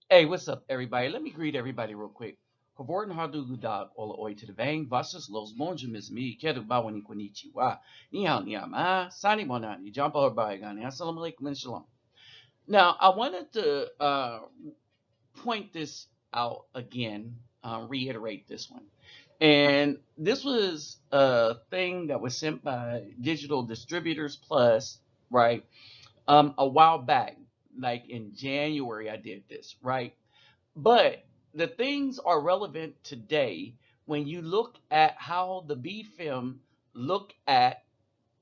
Hey, what's up, everybody? Let me greet everybody real quick. Havorten Hadugudag, Ola Oi to the Vang, Vasas Los Monjamis, me, Kedu Bawani Konichiwa, Ni hao ni ama, Sani Monani, Jampo Baigani, Assalamu alaikum and shalom. Now, I wanted to point this out again, reiterate this one. And this was a thing that was sent by Digital Distributors Plus, right? A while back, like in January, I did this, right? But the things are relevant today when you look at how the B film look at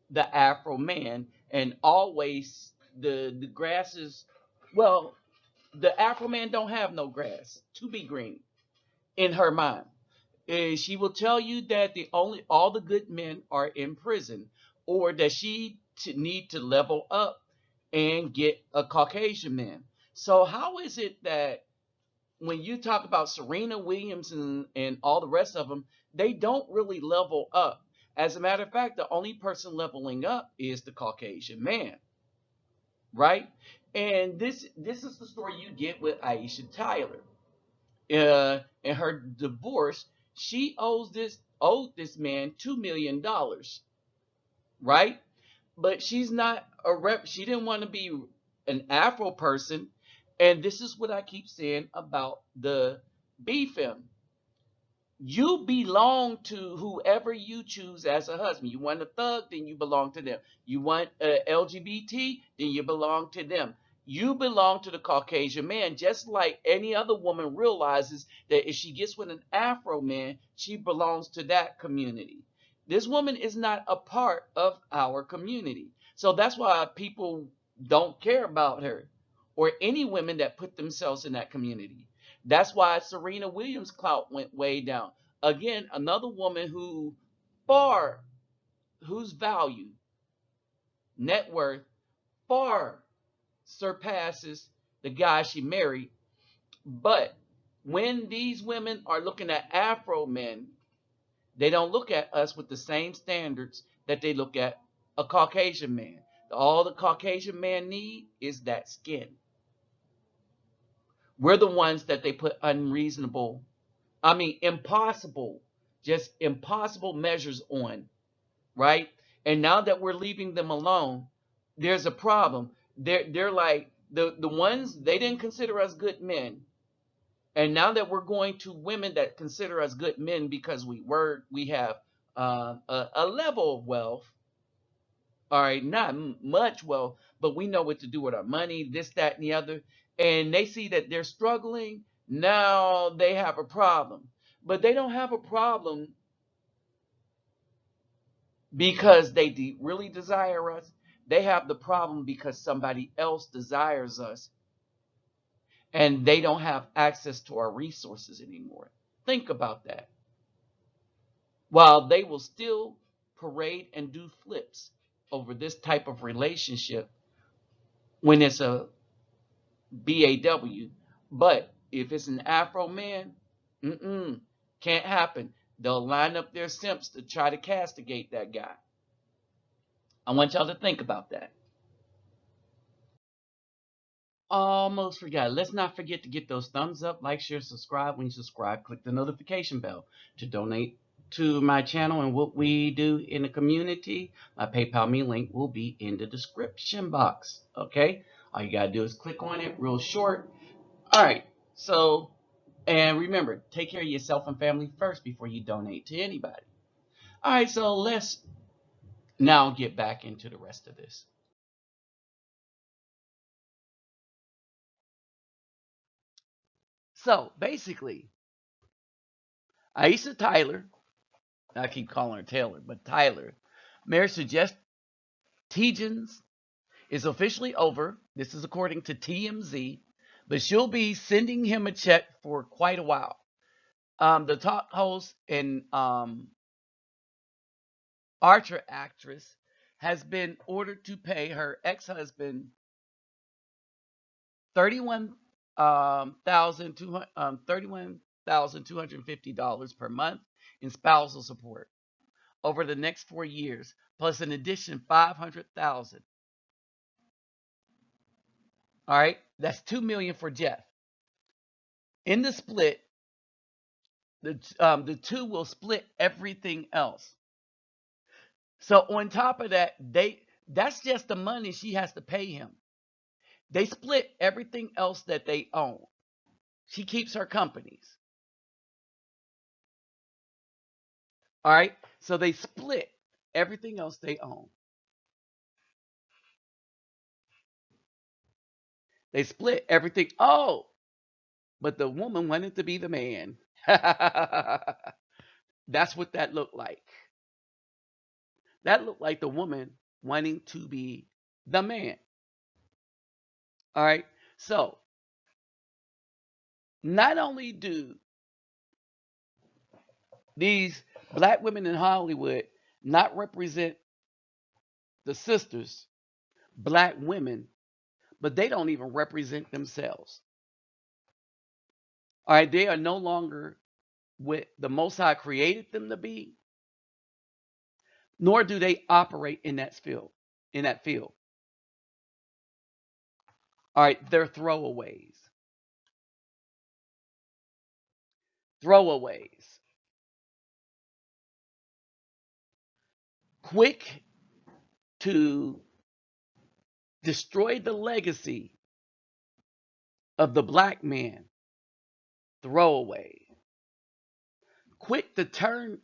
the Afro man, and always the grass is, well, the Afro man don't have no grass to be green in her mind. She will tell you that the only all the good men are in prison, or that she need to level up and get a Caucasian man. So how is it that when you talk about Serena Williams and all the rest of them, they don't really level up. As a matter of fact, the only person leveling up is the Caucasian man, right? And this is the story you get with Aisha Tyler. In her divorce, she owed this man $2 million, right? But she's not a rep. She didn't want to be an Afro person, and this is what I keep saying about the BFM. You belong to whoever you choose as a husband. You want a thug, then you belong to them. You want LGBT, then you belong to them. You belong to the Caucasian man, just like any other woman realizes that if she gets with an Afro man, she belongs to that community. This woman is not a part of our community. So that's why people don't care about her or any women that put themselves in that community. That's why Serena Williams' clout went way down. Again, another woman far, whose value, net worth, far surpasses the guy she married. But when these women are looking at Afro men, they don't look at us with the same standards that they look at a Caucasian man. All the Caucasian man need is that skin. We're the ones that they put unreasonable, I mean, impossible, just impossible measures on, right? And now that we're leaving them alone, there's a problem. They're like the ones they didn't consider us good men, and now that we're going to women that consider us good men because we have a level of wealth, all right, not much wealth, but we know what to do with our money, this, that, and the other, and they see that they're struggling. Now they have a problem, but they don't have a problem because they really desire us. They have the problem because somebody else desires us and they don't have access to our resources anymore. Think about that. While they will still parade and do flips over this type of relationship when it's a BAW, but if it's an Afro man, can't happen. They'll line up their simps to try to castigate that guy. I want y'all to think about that. Almost forgot. Let's not forget to get those thumbs up, like, share, subscribe. When you subscribe, click the notification bell to donate to my channel and what we do in the community. My PayPal me link will be in the description box. Okay? All you gotta do is click on it, real short. All right. So, and remember, take care of yourself and family first before you donate to anybody. All right. So let's now get back into the rest of this. So basically, Aisha Tyler, I keep calling her Taylor, but Tyler, marriage to Jeff Tegens is officially over. This is according to TMZ, but she'll be sending him a check for quite a while. The talk host and Archer actress has been ordered to pay her ex-husband 31 $31,250 per month in spousal support over the next 4 years, plus an addition 500,000. All right, that's $2 million for Jeff. In the split, the two will split everything else. So on top of that, that's just the money she has to pay him. They split everything else that they own. She keeps her companies. All right. So they split everything else they own. They split everything. Oh, but the woman wanted to be the man. That's what that looked like. That looked like the woman wanting to be the man. All right. So not only do these black women in Hollywood not represent the sisters, black women, but they don't even represent themselves. All right. They are no longer what the Most High created them to be, nor do they operate in that field. In that field. All right. They're throwaways. Throwaways. Quick to destroy the legacy of the black man, throwaway. Quick to turn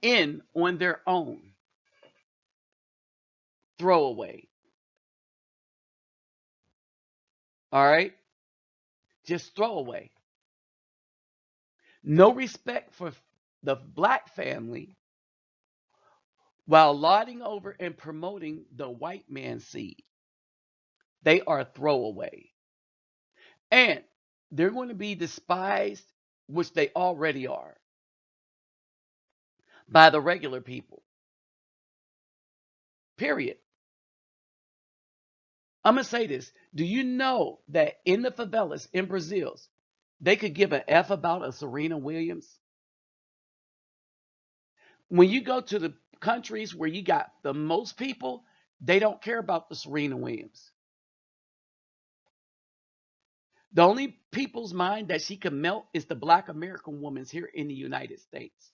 in on their own, throwaway. All right? Just throwaway. No respect for the black family while lauding over and promoting the white man's seed. They are throwaway. And they're going to be despised, which they already are, by the regular people. Period. I'm going to say this. Do you know that in the favelas in Brazil, they could give an F about a Serena Williams? When you go to the countries where you got the most people, they don't care about the Serena Williams. The only people's mind that she can melt is the black American woman's here in the United States.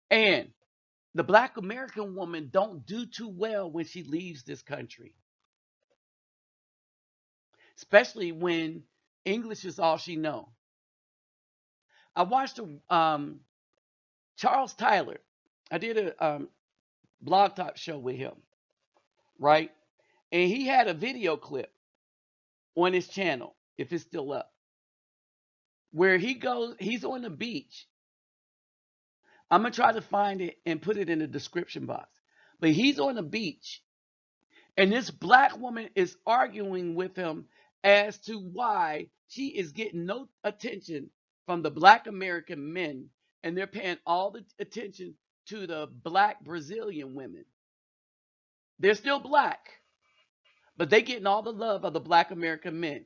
And the black American woman don't do too well when she leaves this country. Especially when English is all she know. I watched Charles Tyler. I did a blog talk show with him, right? And he had a video clip on his channel, if it's still up, where he's on the beach. I'm going to try to find it and put it in the description box. But he's on the beach, and this black woman is arguing with him as to why she is getting no attention from the black American men, and they're paying all the attention to the black Brazilian women. They're still black, but they getting all the love of the black American men.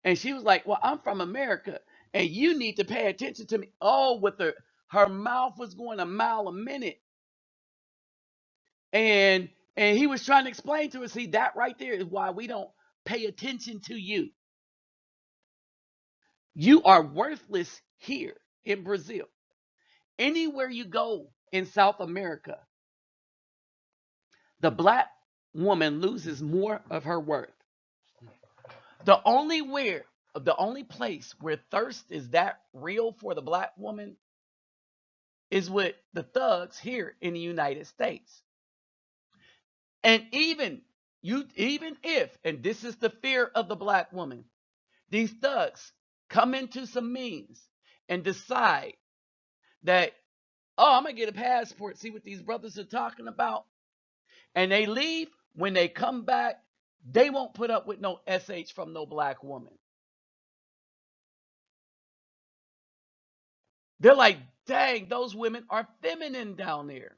And she was like, well, I'm from America, and you need to pay attention to me. Oh, her mouth was going a mile a minute. And he was trying to explain to her, see, that right there is why we don't pay attention to you. You are worthless here in Brazil. Anywhere you go in South America, the black woman loses more of her worth. The only place where thirst is that real for the black woman is with the thugs here in the United States. And even if, and this is the fear of the black woman, these thugs come into some means and decide that, oh, I'm going to get a passport, see what these brothers are talking about. And they leave. When they come back, they won't put up with no SH from no black woman. They're like, dang, those women are feminine down there.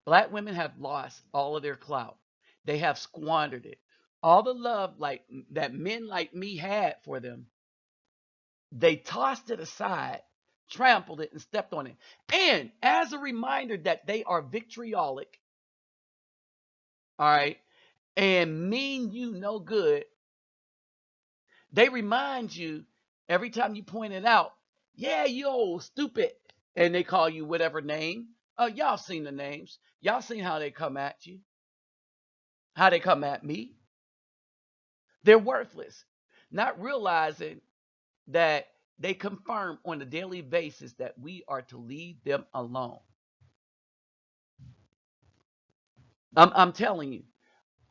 Black women have lost all of their clout. They have squandered it. All the love like that men like me had for them, they tossed it aside, trampled it, and stepped on it. And as a reminder that they are vitriolic, all right, and mean you no good, They remind you every time you point it out, yeah, you old stupid. And they call you whatever name. Y'all seen the names. Y'all seen how they come at you, how they come at me. They're worthless. Not realizing that they confirm on a daily basis that we are to leave them alone. I'm telling you,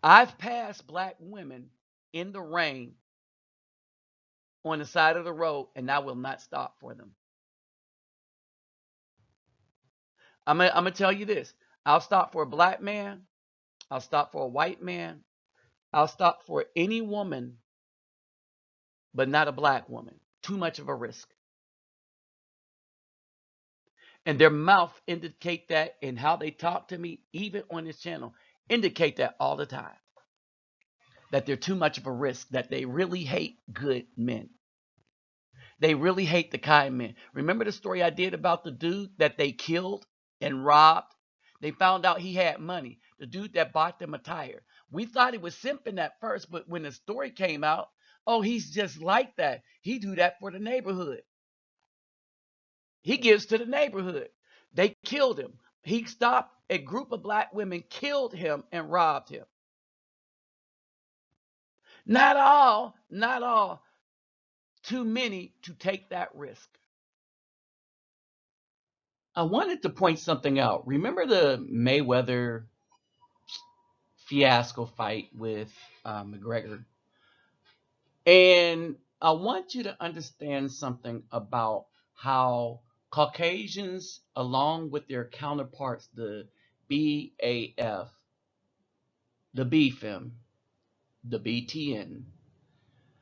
I've passed black women in the rain on the side of the road, and I will not stop for them. I'm gonna tell you this. I'll stop for a black man. I'll stop for a white man. I'll stop for any woman, but not a black woman. Too much of a risk. And their mouth indicate that, and how they talk to me, even on this channel, indicate that all the time. That they're too much of a risk. That they really hate good men. They really hate the kind men. Remember the story I did about the dude that they killed and robbed? They found out he had money. The dude that bought them a tire. We thought he was simping at first, but when the story came out, oh, he's just like that. He do that for the neighborhood. He gives to the neighborhood. They killed him. He stopped a group of black women, killed him, and robbed him. Not all. Too many to take that risk. I wanted to point something out. Remember the Mayweather fiasco fight with McGregor? And I want you to understand something about how Caucasians, along with their counterparts, the BAF, the BFM, the BTN,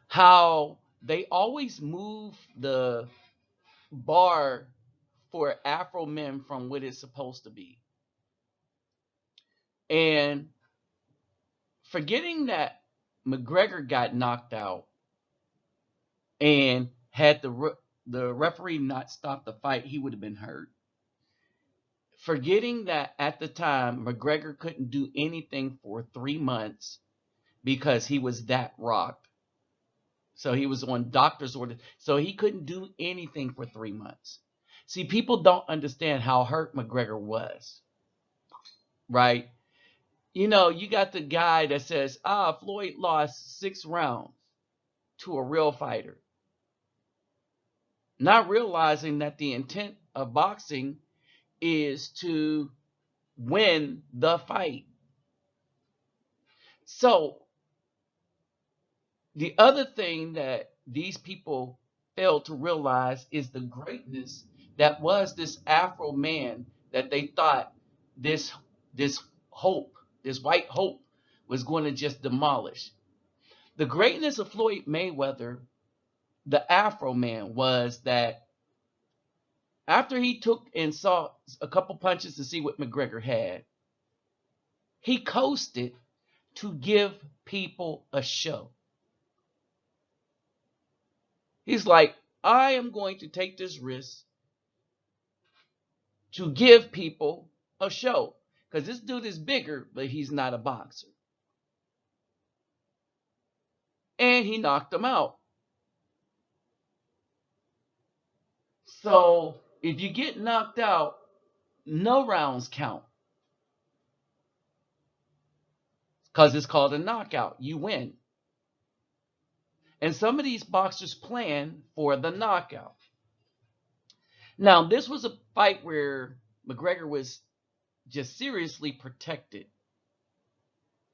how they always move the bar for Afro men from what it's supposed to be. And forgetting that McGregor got knocked out, and had the referee not stopped the fight, he would have been hurt. Forgetting that at the time McGregor couldn't do anything for 3 months because he was that rocked. So he was on doctor's orders. So he couldn't do anything for 3 months. See, people don't understand how hurt McGregor was, right? You know, you got the guy that says, Floyd lost 6 rounds to a real fighter. Not realizing that the intent of boxing is to win the fight. So the other thing that these people fail to realize is the greatness that was this Afro man that they thought this this hope, this white hope, was going to just demolish. The greatness of Floyd Mayweather, the Afro man, was that after he took and saw a couple punches to see what McGregor had, he coasted to give people a show. He's like, I am going to take this risk to give people a show. Because this dude is bigger, but he's not a boxer. And he knocked him out. So if you get knocked out, no rounds count. Because it's called a knockout. You win. And some of these boxers plan for the knockout. Now, this was a fight where McGregor was just seriously protected.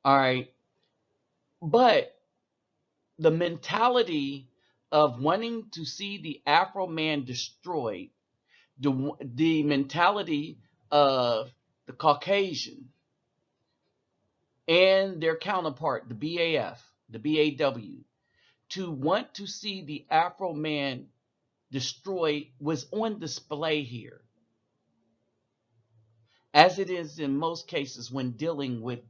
All right. But the mentality of wanting to see the Afro man destroyed, the mentality of the Caucasian and their counterpart, the BAF, the BAW, to want to see the Afro man destroyed was on display here, as it is in most cases when dealing with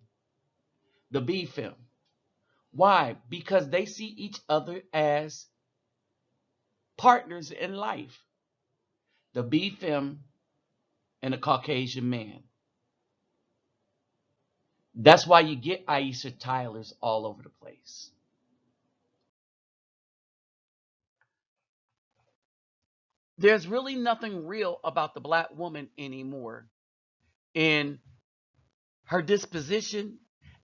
the BFM. Why? Because they see each other as partners in life. The BFM and a Caucasian man. That's why you get Aisha Tylers all over the place. there's really nothing real about the black woman anymore in her disposition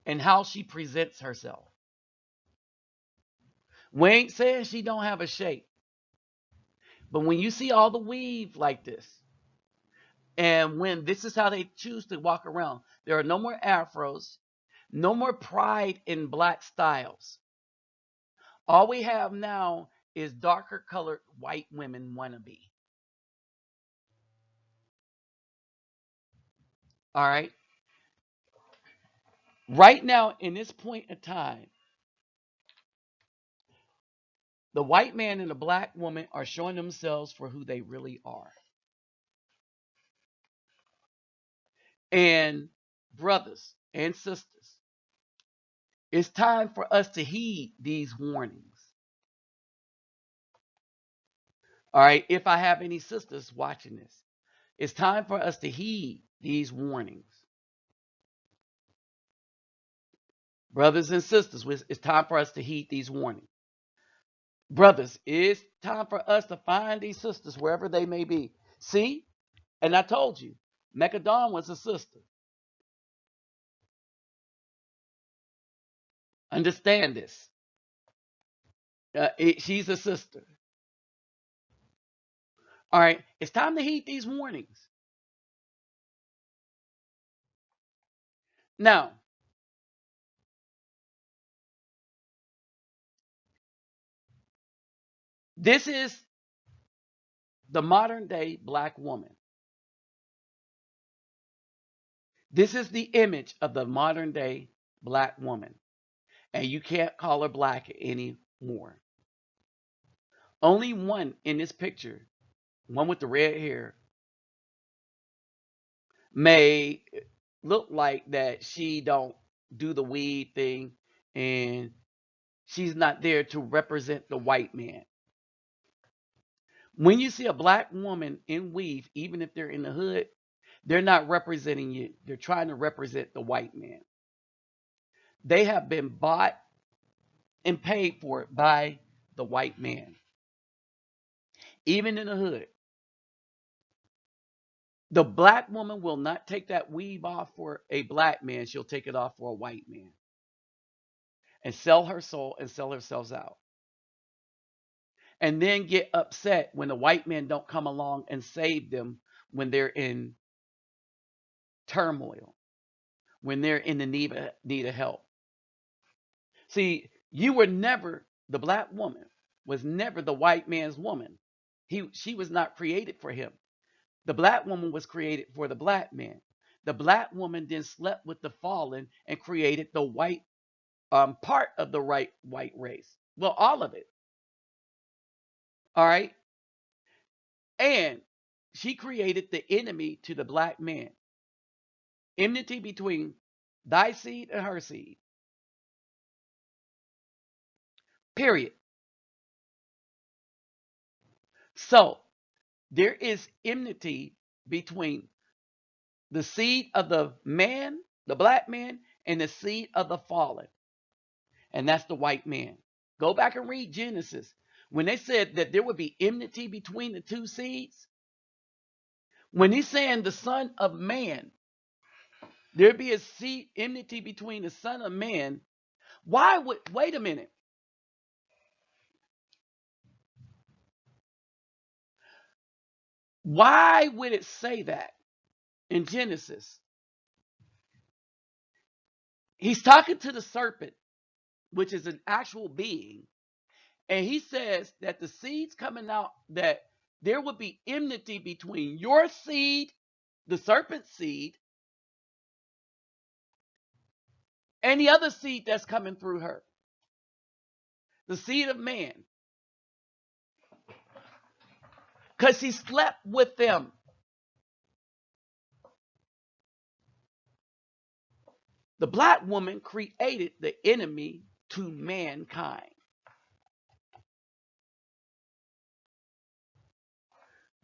and how she presents herself. We ain't saying she don't have a shape, but when you see all the weave like this, and when this is how they choose to walk around, there are no more afros, no more pride in black styles. All we have now is darker colored white women wannabe. All right. Right now, in this point in time, the white man and the black woman are showing themselves for who they really are. And brothers and sisters, it's time for us to heed these warnings. All right. If I have any sisters watching this, it's time for us to heed these warnings. Brothers and sisters, it's time for us to heed these warnings. Brothers, it's time for us to find these sisters wherever they may be. See? And I told you, Mecca was a sister. Understand this. She's a sister. All right. It's time to heed these warnings. Now, this is the modern day black woman. This is the image of the modern day black woman. And you can't call her black anymore. Only one in this picture, one with the red hair, may look like that she don't do the weed thing and she's not there to represent the white man. When you see a black woman in weave, even if they're in the hood, they're not representing you. They're trying to represent the white man. They have been bought and paid for by the white man. Even in the hood, the black woman will not take that weave off for a black man. She'll take it off for a white man and sell her soul and sell herself out. And then get upset when the white men don't come along and save them when they're in turmoil, when they're in the need of help. See, the black woman was never the white man's woman. She was not created for him. The black woman was created for the black man. The black woman then slept with the fallen and created the white part of the white race. Well, all of it. All right. And she created the enemy to the black man. Enmity between thy seed and her seed. Period. So there is enmity between the seed of the man, the black man, and the seed of the fallen. And that's the white man. Go back and read Genesis. When they said that there would be enmity between the two seeds, when he's saying the son of man, there'd be a seed enmity between the son of man. Wait a minute. Why would it say that in Genesis? He's talking to the serpent, which is an actual being. And he says that the seeds coming out, that there would be enmity between your seed, the serpent's seed, and the other seed that's coming through her, the seed of man. Because he slept with them. The black woman created the enemy to mankind.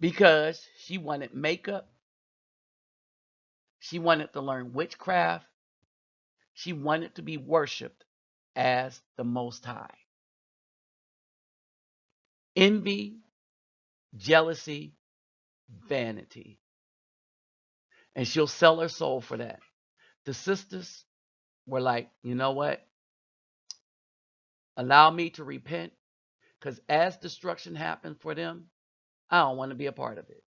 Because she wanted makeup. She wanted to learn witchcraft. She wanted to be worshipped as the Most High. Envy, jealousy, vanity. And she'll sell her soul for that. The sisters were like, you know what? Allow me to repent, because as destruction happened for them, I don't want to be a part of it.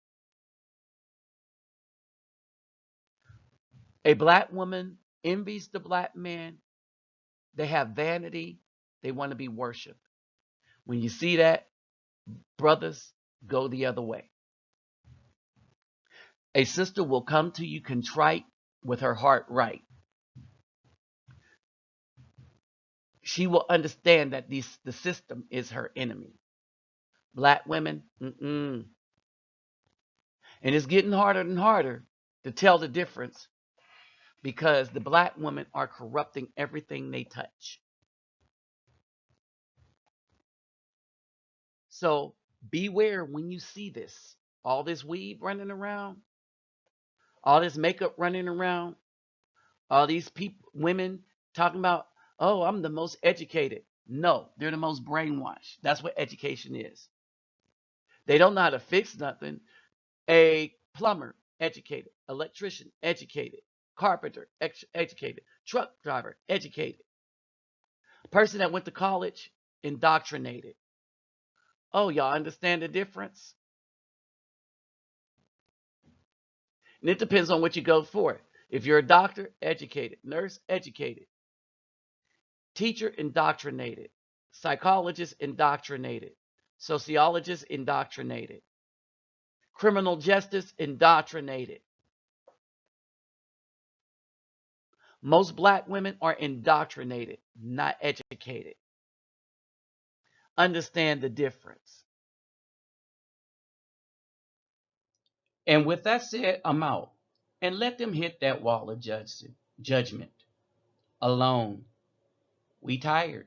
A black woman envies the black man. They have vanity. They want to be worshiped. When you see that, brothers, go the other way. A sister will come to you contrite with her heart right. She will understand that the system is her enemy. Black women, and it's getting harder and harder to tell the difference, because the black women are corrupting everything they touch. So beware when you see this. All this weed running around, all this makeup running around, all these people, women talking about, oh, I'm the most educated. No, they're the most brainwashed. That's what education is. They don't know how to fix nothing. A plumber, educated. Electrician, educated. Carpenter, educated. Truck driver, educated. Person that went to college, indoctrinated. Oh, y'all understand the difference? And it depends on what you go for. If you're a doctor, educated. Nurse, educated. Teacher, indoctrinated. Psychologist, indoctrinated. Sociologist, indoctrinated. Criminal justice, indoctrinated. Most black women are indoctrinated, not educated. Understand the difference. And with that said, I'm out. And let them hit that wall of judgment alone. We tired.